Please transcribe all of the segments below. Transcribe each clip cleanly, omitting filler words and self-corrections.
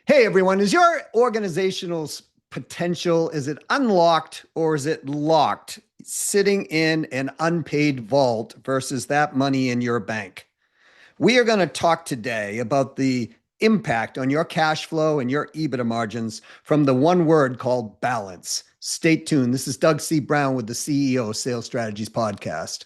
Hey everyone, is your organizational potential, is it unlocked or is it locked sitting in an unpaid vault versus that money in your bank? We are going to talk today about the impact on your cash flow and your EBITDA margins from the one word called balance. Stay tuned. This is Doug C. Brown with the CEO Sales Strategies Podcast.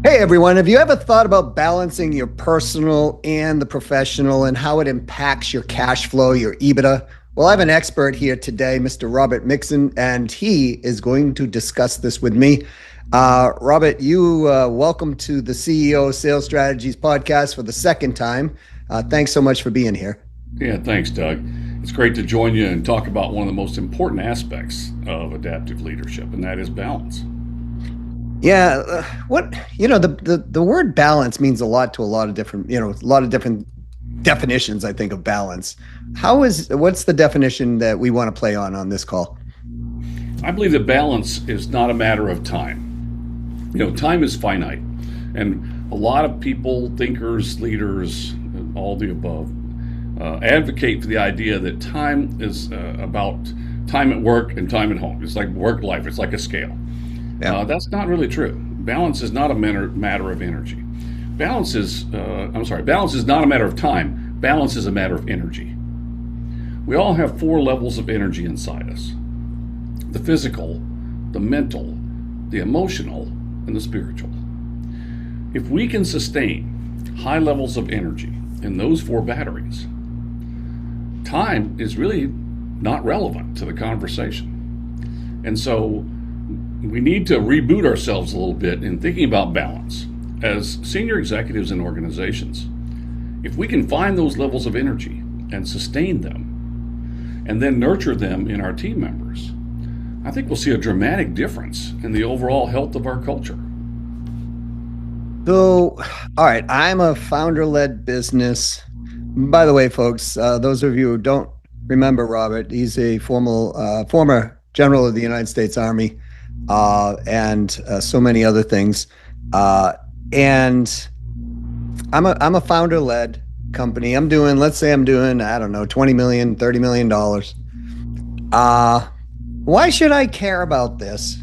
Hey everyone, have you ever thought about balancing your personal and the professional and how it impacts your cash flow, your EBITDA? Well, I have an expert here today, Mr. Robert Mixon, and he is going to discuss this with me. Robert, welcome to the CEO Sales Strategies Podcast for the second time. Thanks so much for being here. Yeah, thanks, Doug. It's great to join you and talk about one of the most important aspects of adaptive leadership, and that is balance. Yeah, the word balance means a lot to a lot of different, definitions, I think, of balance. What's the definition that we want to play on this call? I believe that balance is not a matter of time. Time is finite, and a lot of people, thinkers, leaders, all the above, advocate for the idea that time is about time at work and time at home. It's like work life. It's like a scale. Yeah. That's not really true. Balance is not a matter of energy. Balance is not a matter of time. Balance is a matter of energy. We all have 4 levels of energy inside us: the physical, the mental, the emotional, and the spiritual. If we can sustain high levels of energy in those 4 batteries, time is really not relevant to the conversation. And so we need to reboot ourselves a little bit in thinking about balance. As senior executives in organizations, if we can find those levels of energy and sustain them, and then nurture them in our team members, I think we'll see a dramatic difference in the overall health of our culture. So, all right, I'm a founder-led business. By the way, folks, those of you who don't remember Robert, he's a former general of the United States Army. And so many other things. And I'm a founder-led company. Let's say I'm doing, I don't know, $20 million, $30 million. Why should I care about this?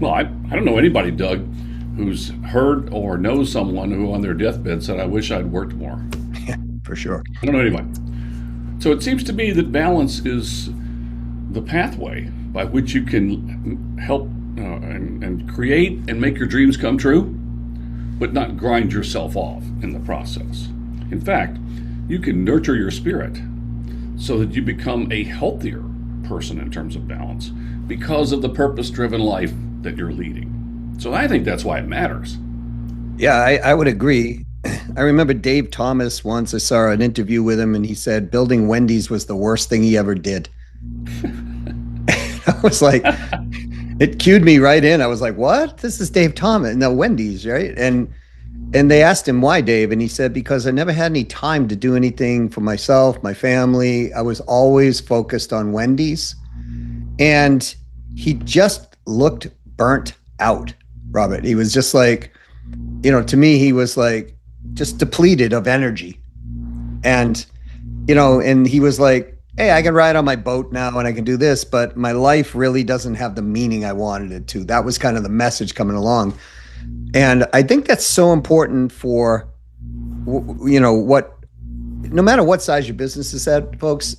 Well, I don't know anybody, Doug, who's heard or knows someone who on their deathbed said, "I wish I'd worked more." Yeah, for sure. I don't know anybody. So it seems to me that balance is the pathway by which you can help and create and make your dreams come true, but not grind yourself off in the process. In fact, you can nurture your spirit so that you become a healthier person in terms of balance because of the purpose-driven life that you're leading. So I think that's why it matters. Yeah, I would agree. I remember Dave Thomas once, I saw an interview with him and he said building Wendy's was the worst thing he ever did. I was like, it cued me right in. I was like, what? This is Dave Thomas. No, Wendy's, right? And they asked him why, Dave, and he said, because I never had any time to do anything for myself, my family. I was always focused on Wendy's. And he just looked burnt out, Robert. He was just like, to me, he was like just depleted of energy. And, and he was like, hey, I can ride on my boat now and I can do this, but my life really doesn't have the meaning I wanted it to. That was kind of the message coming along. And I think that's so important for, no matter what size your business is at, folks,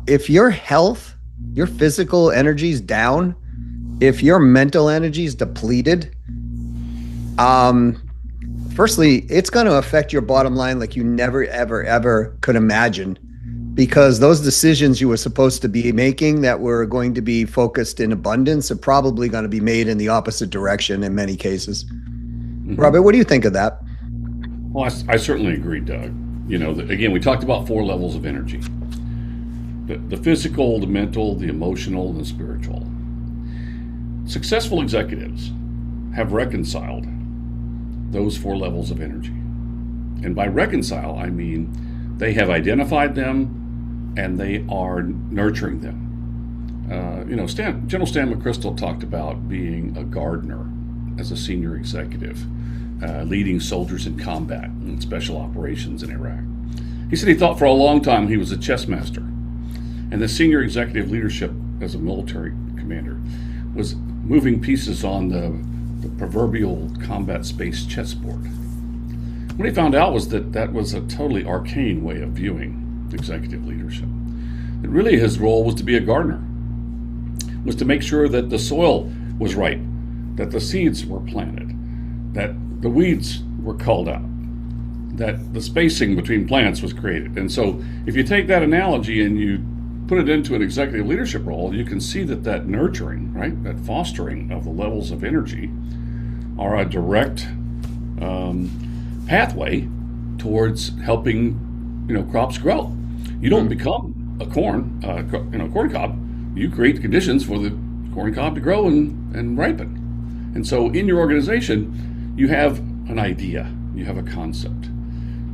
if your health, your physical energy is down, if your mental energy is depleted, firstly, it's going to affect your bottom line like you never, ever, ever could imagine. Because those decisions you were supposed to be making that were going to be focused in abundance are probably going to be made in the opposite direction in many cases. Mm-hmm. Robert, what do you think of that? Well, I certainly agree, Doug. Again, we talked about 4 levels of energy. The physical, the mental, the emotional, and the spiritual. Successful executives have reconciled those 4 levels of energy. And by reconcile, I mean they have identified them and they are nurturing them. General Stan McChrystal talked about being a gardener as a senior executive, leading soldiers in combat and special operations in Iraq. He said he thought for a long time he was a chess master. And the senior executive leadership as a military commander was moving pieces on the proverbial combat space chessboard. What he found out was that was a totally arcane way of viewing executive leadership. That really his role was to be a gardener, was to make sure that the soil was right, that the seeds were planted, that the weeds were culled out, that the spacing between plants was created. And so if you take that analogy and you put it into an executive leadership role, you can see that nurturing, right, that fostering of the levels of energy are a direct pathway towards helping, crops grow. You don't become a corn cob. You create conditions for the corn cob to grow and ripen. And so in your organization, you have an idea, you have a concept.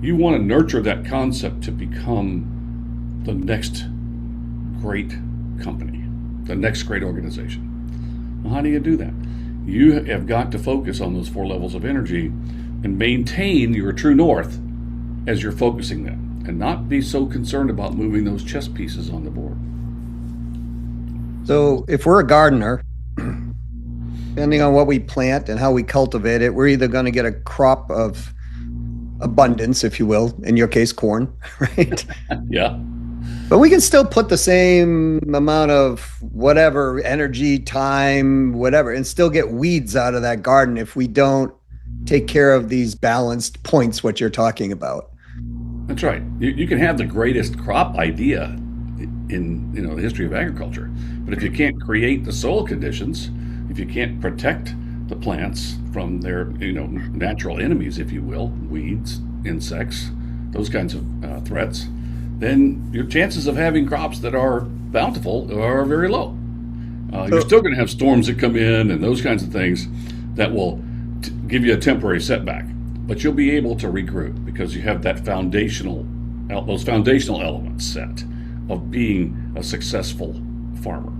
You want to nurture that concept to become the next great company, the next great organization. Well, how do you do that? You have got to focus on those 4 levels of energy and maintain your true north as you're focusing them, and not be so concerned about moving those chess pieces on the board. So if we're a gardener, depending on what we plant and how we cultivate it, we're either going to get a crop of abundance, if you will, in your case, corn, right? Yeah. But we can still put the same amount of whatever energy, time, whatever, and still get weeds out of that garden if we don't take care of these balanced points, what you're talking about. That's right. You can have the greatest crop idea in the history of agriculture, but if you can't create the soil conditions, if you can't protect the plants from their natural enemies, if you will, weeds, insects, those kinds of threats, then your chances of having crops that are bountiful are very low. You're still going to have storms that come in and those kinds of things that will give you a temporary setback, but you'll be able to regroup because you have those foundational elements set of being a successful farmer.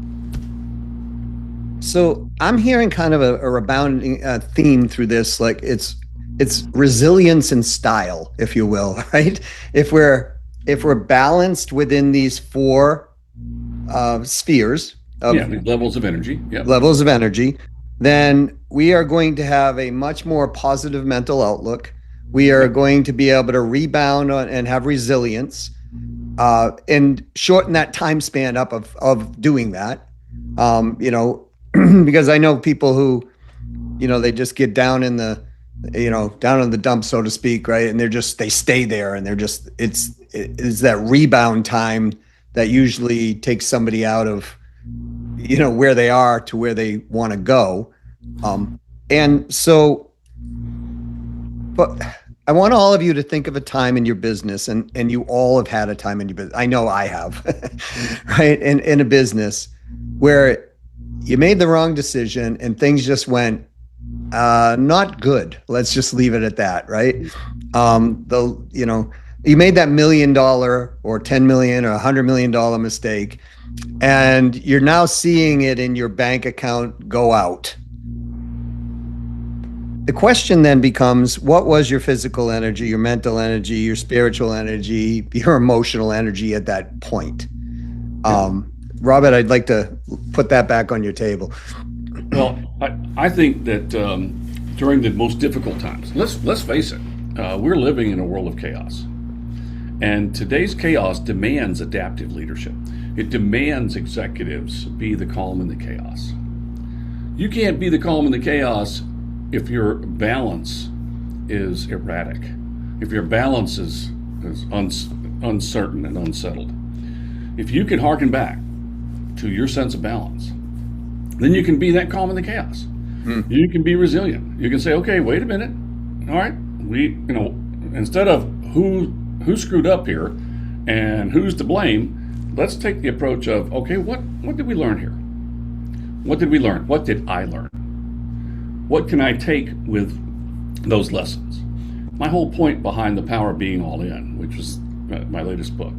So I'm hearing kind of a rebounding theme through this, like it's resilience and style, if you will, right? If we're balanced within these 4 spheres of levels of energy, levels of energy, then we are going to have a much more positive mental outlook. We are going to be able to rebound and have resilience, and shorten that time span up of doing that. Because I know people who, they just get down in the, down in the dump, so to speak, right? And they stay there, and it's that rebound time that usually takes somebody out of, where they are to where they want to go. And so, but I want all of you to think of a time in your business, and you all have had a time in your business. I know I have, right? In a business where you made the wrong decision and things just went not good. Let's just leave it at that, right? You made that $1 million or $10 million or $100 million mistake, and you're now seeing it in your bank account go out. The question then becomes, what was your physical energy, your mental energy, your spiritual energy, your emotional energy at that point? Robert, I'd like to put that back on your table. Well, I think that during the most difficult times, let's face it, we're living in a world of chaos. And today's chaos demands adaptive leadership. It demands executives be the calm in the chaos. You can't be the calm in the chaos if your balance is erratic, if your balance is uncertain and unsettled. If you can hearken back to your sense of balance, then you can be that calm in the chaos. You can be resilient. You can say, okay, wait a minute. All right, instead of who screwed up here and who's to blame, let's take the approach of, okay, what did we learn here? What did we learn? What did I learn? What can I take with those lessons? My whole point behind The Power of Being All In, which was my latest book,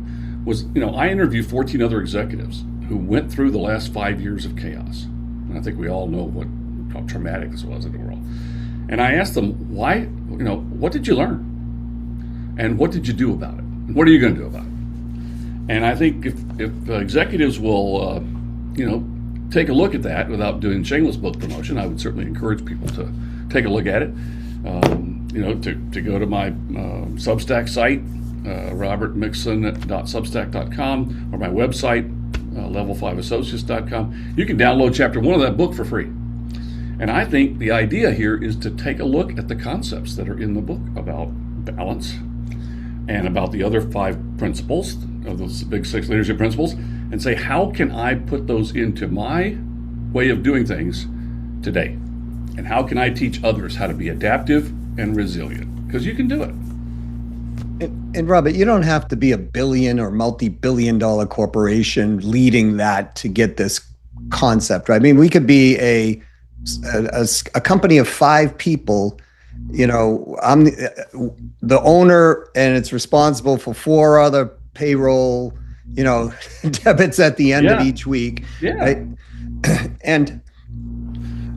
was, I interviewed 14 other executives who went through the last 5 years of chaos. And I think we all know how traumatic this was in the world. And I asked them, why, what did you learn? And what did you do about it? What are you going to do about it? And I think if executives will, take a look at that without doing shameless book promotion, I would certainly encourage people to take a look at it. To go to my Substack site, robertmixon.substack.com, or my website, level5associates.com. You can download chapter 1 of that book for free. And I think the idea here is to take a look at the concepts that are in the book about balance and about the other 5 principles of those big 6 leadership principles, and say, how can I put those into my way of doing things today? And how can I teach others how to be adaptive and resilient? Because you can do it. And Robert, you don't have to be a billion or multi-billion-dollar corporation leading that to get this concept, right? I mean, we could be a company of 5 people. I'm the owner, and it's responsible for 4 other payroll, debits at the end of each week. Yeah. Right?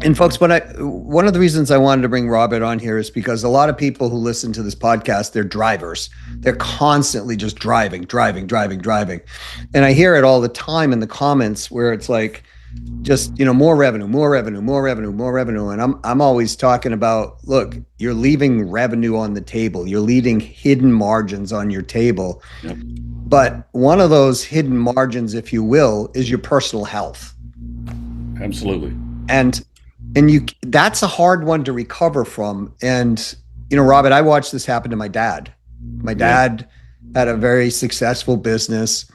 And folks, one of the reasons I wanted to bring Robert on here is because a lot of people who listen to this podcast, they're drivers. They're constantly just driving. And I hear it all the time in the comments where it's like, just, more revenue. And I'm always talking about, look, you're leaving revenue on the table. You're leaving hidden margins on your table. Yep. But one of those hidden margins, if you will, is your personal health. Absolutely. And that's a hard one to recover from. And, Robert, I watched this happen to my dad. My dad had a very successful business.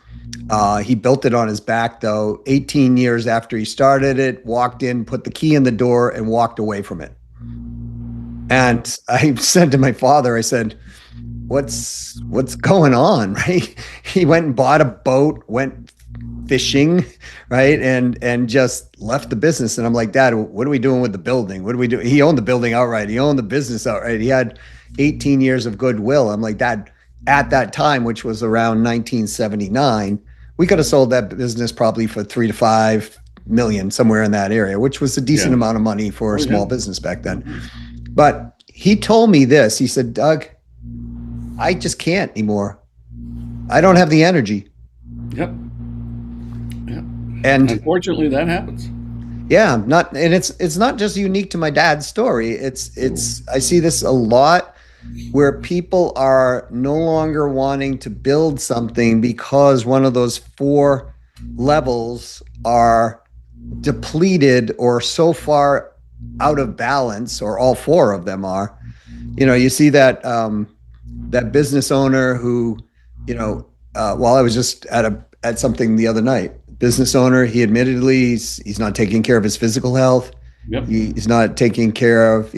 He built it on his back, though. 18 years after he started it, walked in, put the key in the door, and walked away from it. And I said to my father, I said, what's going on, right? He went and bought a boat, went fishing, right? And just left the business. And I'm like, Dad, what are we doing with the building? What do we do? He owned the building outright. He owned the business outright. He had 18 years of goodwill. I'm like, Dad, at that time, which was around 1979, we could have sold that business probably for 3 to 5 million, somewhere in that area, which was a decent amount of money for a small business back then. But he told me this. He said, Doug, I just can't anymore. I don't have the energy. Yep. And unfortunately, that happens. And it's not just unique to my dad's story. It's I see this a lot, where people are no longer wanting to build something because one of those 4 levels are depleted or so far out of balance, or all 4 of them are. You see that that business owner who, while I was just at something the other night, business owner, he admittedly he's not taking care of his physical health. Yep. He's not taking care of,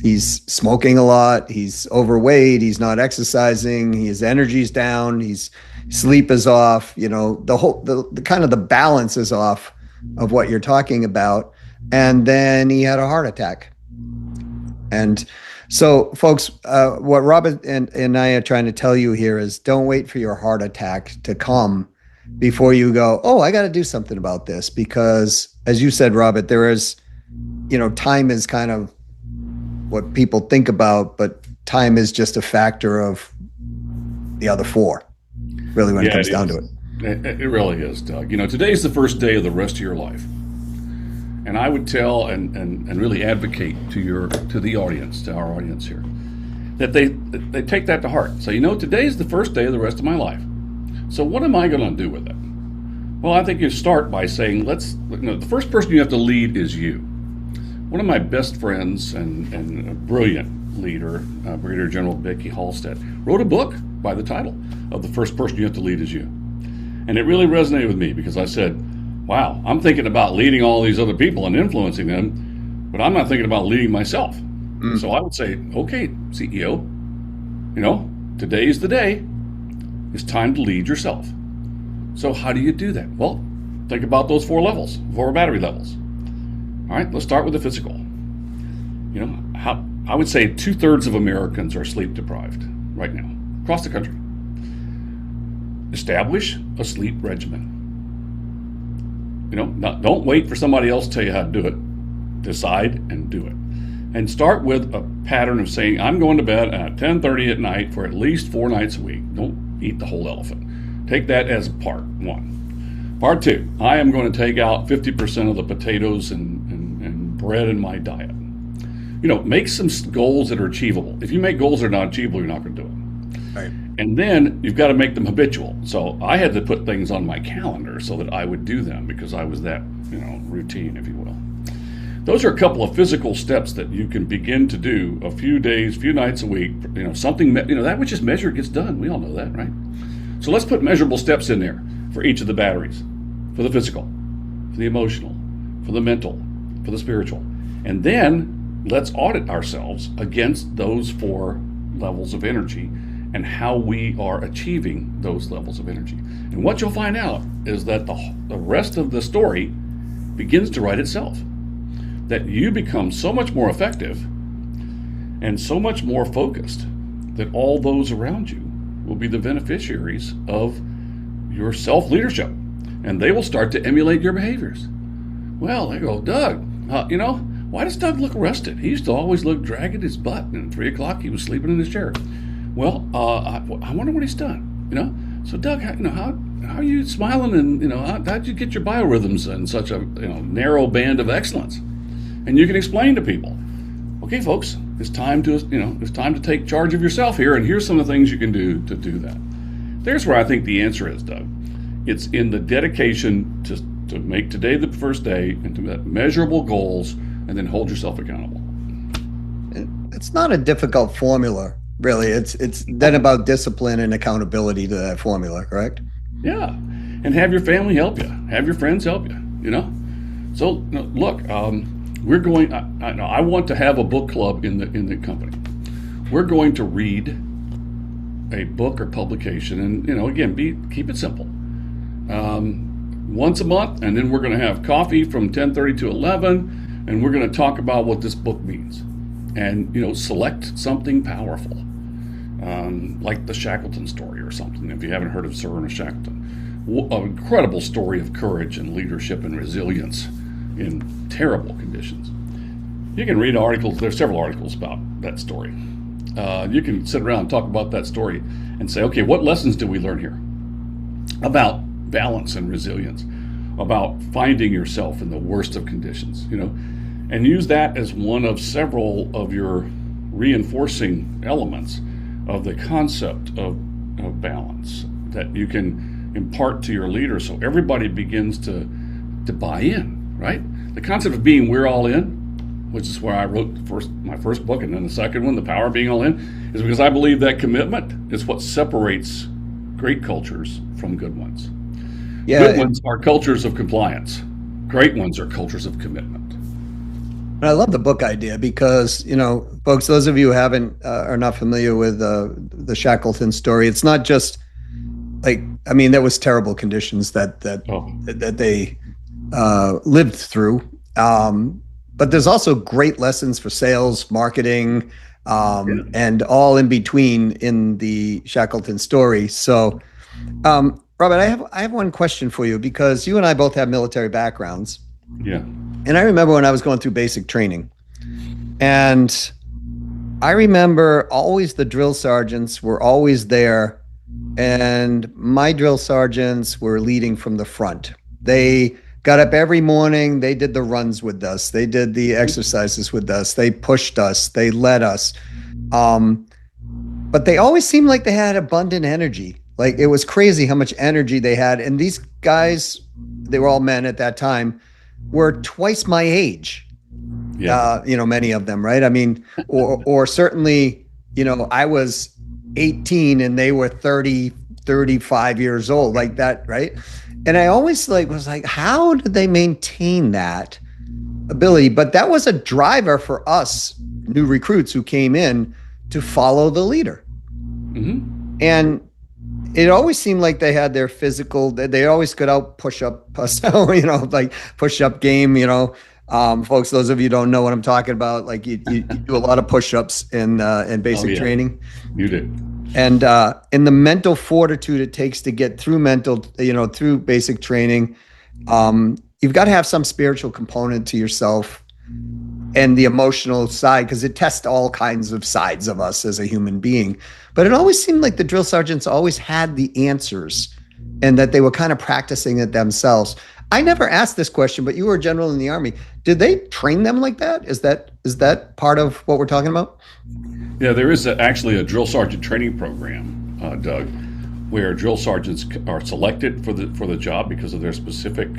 he's smoking a lot, he's overweight, he's not exercising, his energy's down, his sleep is off, the kind of the balance is off of what you're talking about. And then he had a heart attack. And so, folks, what Robert and I are trying to tell you here is, don't wait for your heart attack to come before you go, oh, I got to do something about this. Because, as you said, Robert, there is, time is kind of what people think about, but time is just a factor of the other 4, really, when it comes down to it. It really is, Doug. Today's the first day of the rest of your life. And I would tell and really advocate to the audience, to our audience here, that they take that to heart. So, today's the first day of the rest of my life. So what am I going to do with it? Well, I think you start by saying, the first person you have to lead is you. One of my best friends and a brilliant leader, Brigadier General Becky Halstead, wrote a book by the title of The First Person You Have to Lead Is You. And it really resonated with me, because I said, wow, I'm thinking about leading all these other people and influencing them, but I'm not thinking about leading myself. So I would say, okay, CEO, today's the day. It's time to lead yourself. So how do you do that? Well, think about those 4 levels, 4 battery levels. All right, let's start with the physical. I would say 2/3 of Americans are sleep deprived right now, across the country. Establish a sleep regimen. Don't wait for somebody else to tell you how to do it. Decide and do it. And start with a pattern of saying, I'm going to bed at 10:30 at night for at least 4 nights a week. eat the whole elephant. Take that as part one. Part two, I am going to take out 50% of the potatoes and bread in my diet. Make some goals that are achievable. If you make goals that are not achievable, you're not going to do it. Right. And then you've got to make them habitual. So I had to put things on my calendar so that I would do them because I was that, routine, if you will. Those are a couple of physical steps that you can begin to do a few days, few nights a week. Something, that which is measured gets done. We all know that, right? So let's put measurable steps in there for each of the batteries, for the physical, for the emotional, for the mental, for the spiritual. And then let's audit ourselves against those 4 levels of energy and how we are achieving those levels of energy. And what you'll find out is that the rest of the story begins to write itself. That you become so much more effective and so much more focused that all those around you will be the beneficiaries of your self-leadership. And they will start to emulate your behaviors. Well, they go, Doug, why does Doug look rested? He used to always look dragging his butt, and at 3 o'clock he was sleeping in his chair. Well, I wonder what he's done. So Doug, how are you smiling, and how'd you get your biorhythms in such a narrow band of excellence? And you can explain to people, okay, folks, it's time to take charge of yourself here, and here's some of the things you can do to do that. There's where I think the answer is, Doug. It's in the dedication to make today the first day and to set measurable goals, and then hold yourself accountable. It's not a difficult formula. Really, it's then about discipline and accountability to that formula, correct? Yeah, and have your family help you, have your friends help you. So look, we're going. I want to have a book club in the company. We're going to read a book or publication, and again, keep it simple. Once a month, and then we're going to have coffee from 10:30 to 11, and we're going to talk about what this book means, and select something powerful. Like the Shackleton story or something, if you haven't heard of Sir Ernest Shackleton. An incredible story of courage and leadership and resilience in terrible conditions. You can read articles, there's several articles about that story. You can sit around and talk about that story and say, okay, what lessons do we learn here about balance and resilience, about finding yourself in the worst of conditions, and use that as one of several of your reinforcing elements of the concept of balance that you can impart to your leader so everybody begins to buy in, right? The concept of being we're all in, which is where I wrote my first book, and then the second one, The Power of Being All In, is because I believe that commitment is what separates great cultures from good ones. Yeah, good ones are cultures of compliance. Great ones are cultures of commitment. I love the book idea because, folks, those of you who are not familiar with the Shackleton story, it's not just there was terrible conditions that they lived through. But there's also great lessons for sales, marketing, and all in between in the Shackleton story. So, Robert, I have one question for you because you and I both have military backgrounds. Yeah. And I remember when I was going through basic training, and I remember always the drill sergeants were always there, and my drill sergeants were leading from the front. They got up every morning. They did the runs with us. They did the exercises with us. They pushed us. They led us. But they always seemed like they had abundant energy. Like it was crazy how much energy they had. And these guys, they were all men at that time, were twice my age. Yeah. Many of them, right? I mean, or certainly, I was 18 and they were 30, 35 years old, like that, right? And I always was like, how did they maintain that ability? But that was a driver for us new recruits who came in to follow the leader. Mm-hmm. And it always seemed like they had their physical, they always could out push up, like push up game, folks, those of you who don't know what I'm talking about, like you do a lot of push-ups in basic training. You did. And in the mental fortitude it takes to get through through basic training, you've got to have some spiritual component to yourself. and the emotional side, because it tests all kinds of sides of us as a human being. But it always seemed like the drill sergeants always had the answers and that they were kind of practicing it themselves. I never asked this question, but you were a general in the Army. Did they train them like that? Is that part of what we're talking about? Yeah, there is actually a drill sergeant training program, Doug, where drill sergeants are selected for the job because of their specific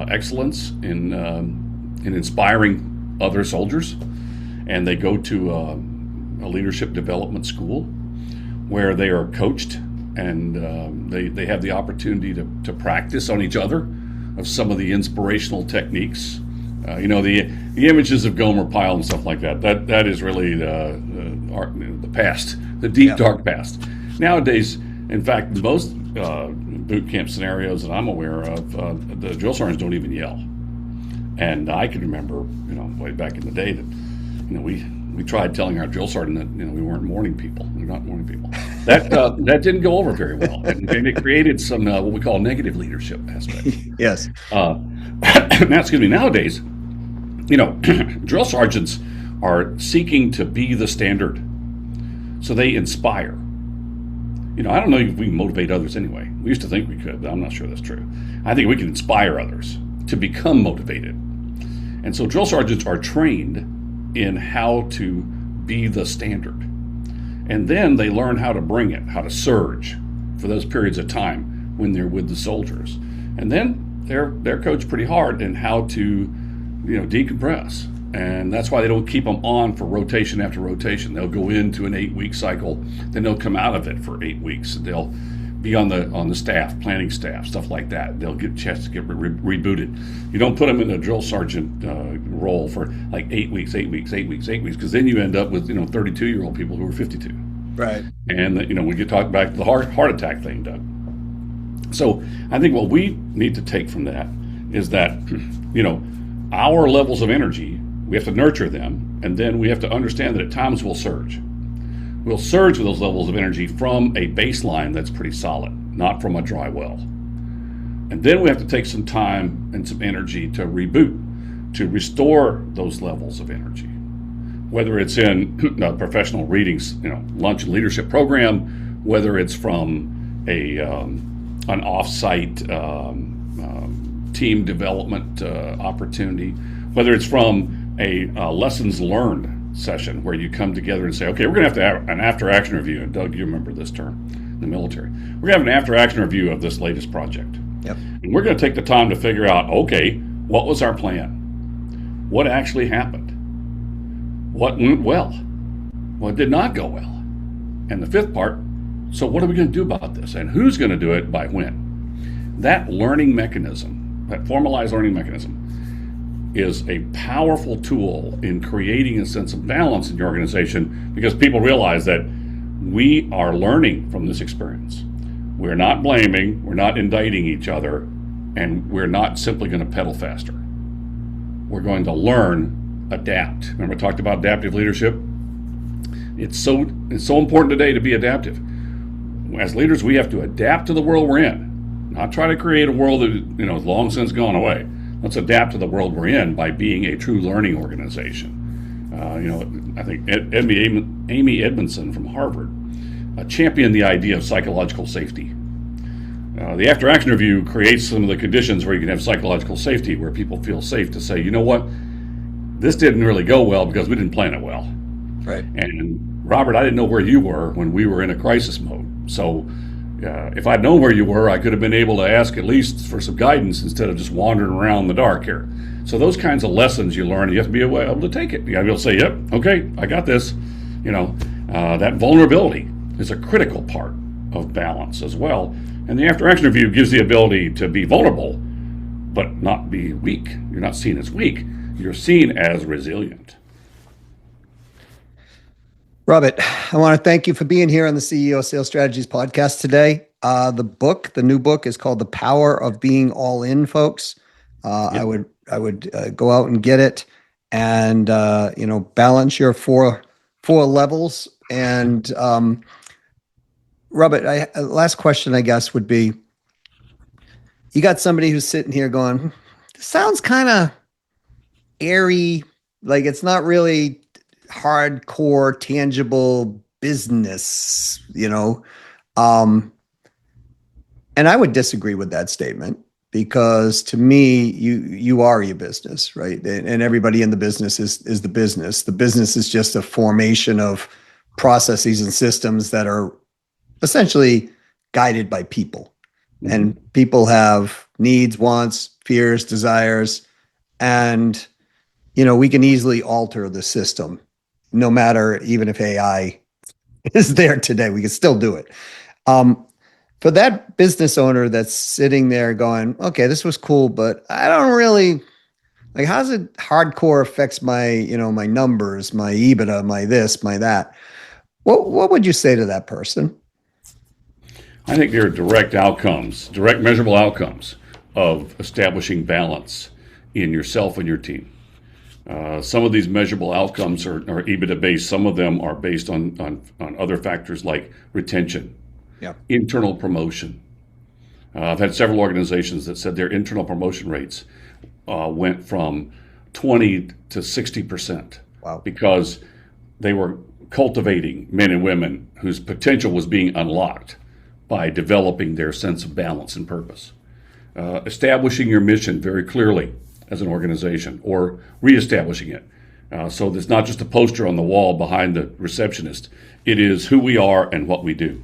excellence in inspiring other soldiers, and they go to a leadership development school where they are coached, and they have the opportunity to practice on each other of some of the inspirational techniques. The images of Gomer Pyle and stuff like that. That is really the past, the deep dark past. Nowadays, in fact, most boot camp scenarios that I'm aware of, the drill sergeants don't even yell. And I can remember, way back in the day that, we tried telling our drill sergeant that we weren't morning people. We're not morning people. That didn't go over very well, and it created some what we call negative leadership aspects. Yes. Now, excuse me. Nowadays, drill sergeants are seeking to be the standard, so they inspire. I don't know if we can motivate others anyway. We used to think we could, but I'm not sure that's true. I think we can inspire others to become motivated. And so drill sergeants are trained in how to be the standard. And then they learn how to bring it, how to surge for those periods of time when they're with the soldiers. And then they're coached pretty hard in how to, decompress. And that's why they don't keep them on for rotation after rotation. They'll go into an 8-week cycle, then they'll come out of it for 8 weeks. They'll be on the staff, planning staff, stuff like that. They'll get a chance to get rebooted. You don't put them in a drill sergeant role for like 8 weeks, because then you end up with 32-year-old people who are 52. Right. And we get talk back to the heart attack thing, Doug. So I think what we need to take from that is that our levels of energy, we have to nurture them, and then we have to understand that at times we'll surge. We'll surge with those levels of energy from a baseline that's pretty solid, not from a dry well. And then we have to take some time and some energy to reboot, to restore those levels of energy. Whether it's in professional readings, lunch and leadership program, whether it's from an off-site team development opportunity, whether it's from a lessons learned session where you come together and say, okay, we're going to have an after-action review. And Doug, you remember this term in the military. We're going to have an after-action review of this latest project. Yep. And we're going to take the time to figure out, okay, what was our plan? What actually happened? What went well? What did not go well? And the fifth part, so what are we going to do about this? And who's going to do it by when? That learning mechanism, that formalized learning mechanism, is a powerful tool in creating a sense of balance in your organization, because people realize that we are learning from this experience. We're not blaming, we're not indicting each other, and we're not simply going to pedal faster. We're going to learn, adapt. Remember I talked about adaptive leadership? It's so important today to be adaptive. As leaders, we have to adapt to the world we're in, not try to create a world that has long since gone away. Let's adapt to the world we're in by being a true learning organization. I think Amy Edmondson from Harvard championed the idea of psychological safety. The after-action review creates some of the conditions where you can have psychological safety, where people feel safe to say, you know what, this didn't really go well because we didn't plan it well. Right. And Robert, I didn't know where you were when we were in a crisis mode. So if I'd known where you were, I could have been able to ask at least for some guidance instead of just wandering around in the dark here. So those kinds of lessons you learn, you have to be able to take it. You got to be able to say, yep, okay, I got this. That vulnerability is a critical part of balance as well. And the after-action review gives the ability to be vulnerable, but not be weak. You're not seen as weak. You're seen as resilient. Robert, I want to thank you for being here on the CEO Sales Strategies podcast today. The new book is called The Power of Being All In, folks. Yep. I would go out and get it and, balance your four levels. And Robert, last question, I guess, would be, you got somebody who's sitting here going, this sounds kind of airy, Like it's not really hardcore, tangible business, you know. Um, and I would disagree with that statement because to me, you are your business, right? And everybody in the business is the business. The business is just a formation of processes and systems that are essentially guided by people. And Hmm. people have needs, wants, fears, desires, and we can easily alter the system, no matter even if AI is there today, we can still do it. Um, for that business owner that's sitting there going, okay, this was cool, but I don't really like how's it hardcore affects my, my numbers, my EBITDA, my this, my that. What would you say to that person? I think there are direct outcomes, direct measurable outcomes of establishing balance in yourself and your team. Some of these measurable outcomes are EBITDA based. Some of them are based on other factors like retention, Yeah. internal promotion. I've had several organizations that said their internal promotion rates went from 20 to 60% Wow. because they were cultivating men and women whose potential was being unlocked by developing their sense of balance and purpose. Establishing your mission very clearly as an organization or reestablishing it. So it's not just a poster on the wall behind the receptionist. It is who we are and what we do.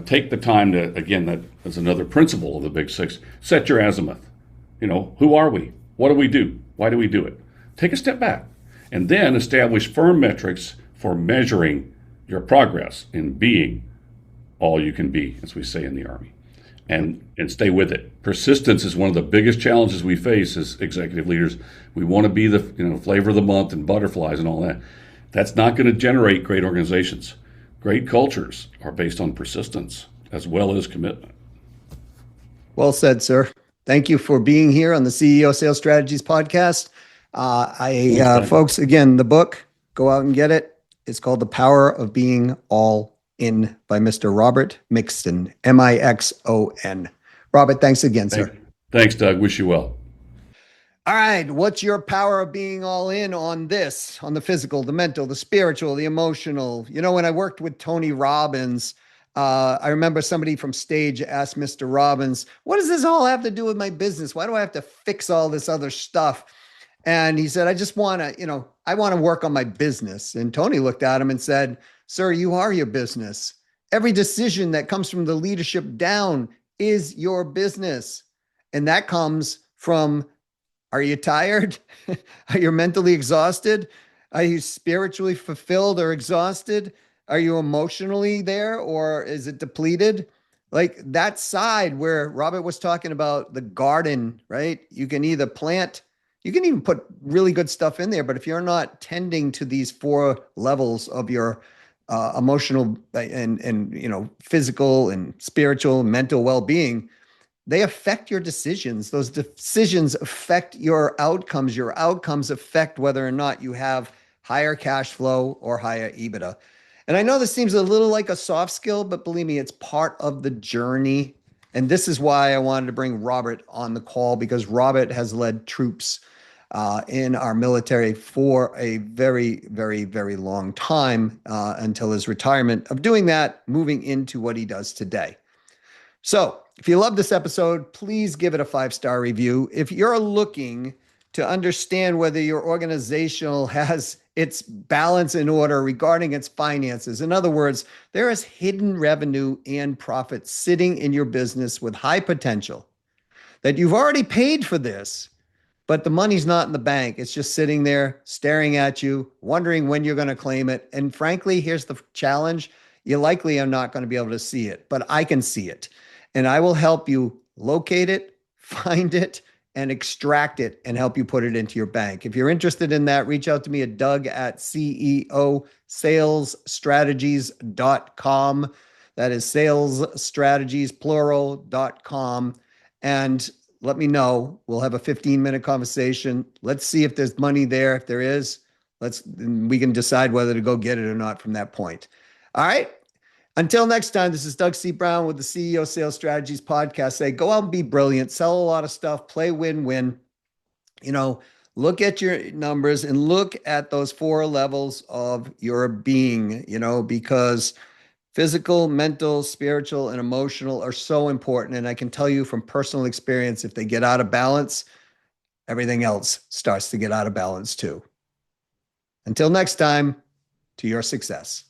Take the time to, again, that is another principle of the Big Six, set your azimuth. Who are we? What do we do? Why do we do it? Take a step back and then establish firm metrics for measuring your progress in being all you can be, as we say in the Army, and stay with it. Persistence is one of the biggest challenges we face as executive leaders. We want to be the flavor of the month and butterflies and all that. That's not going to generate great organizations. Great cultures are based on persistence as well as commitment. Well said, sir. Thank you for being here on the CEO Sales Strategies podcast. Thanks, Doug. Folks, again, the book, go out and get it. It's called The Power of Being All In by Mr. Robert Mixon, Mixon. Robert, thanks again, Thank, sir. thanks, Doug. Wish you well. All right. What's your power of being all in on this, on the physical, the mental, the spiritual, the emotional? When I worked with Tony Robbins, I remember somebody from stage asked Mr. Robbins, what does this all have to do with my business? Why do I have to fix all this other stuff? And he said, I just want to, I want to work on my business. And Tony looked at him and said, sir, you are your business. Every decision that comes from the leadership down is your business. And that comes from, are you tired? Are you mentally exhausted? Are you spiritually fulfilled or exhausted? Are you emotionally there or is it depleted? Like that side where Robert was talking about the garden, right? You can either plant, you can even put really good stuff in there, but if you're not tending to these four levels of your emotional and physical and spiritual and mental well-being, they affect your decisions. Those decisions affect your outcomes. Your outcomes affect whether or not you have higher cash flow or higher EBITDA. And I know this seems a little like a soft skill, but believe me, it's part of the journey. And this is why I wanted to bring Robert on the call because Robert has led troops in our military for a very, very, very long time until his retirement of doing that, moving into what he does today. So, if you love this episode, please give it a 5-star review. If you're looking to understand whether your organizational has its balance in order regarding its finances, in other words, there is hidden revenue and profit sitting in your business with high potential that you've already paid for this, but the money's not in the bank. It's just sitting there staring at you, wondering when you're going to claim it. And frankly, here's the challenge. You likely are not going to be able to see it, but I can see it. And I will help you locate it, find it, and extract it and help you put it into your bank. If you're interested in that, reach out to me at Doug at ceosalesstrategies.com. That is salesstrategies, plural.com. And let me know. We'll have a 15-minute conversation. Let's see if there's money there. If there is, we can decide whether to go get it or not from that point. All right. Until next time, this is Doug C. Brown with the CEO Sales Strategies podcast. Say, go out and be brilliant, sell a lot of stuff, play win-win. Look at your numbers and look at those four levels of your being, because physical, mental, spiritual, and emotional are so important. And I can tell you from personal experience, if they get out of balance, everything else starts to get out of balance too. Until next time, to your success.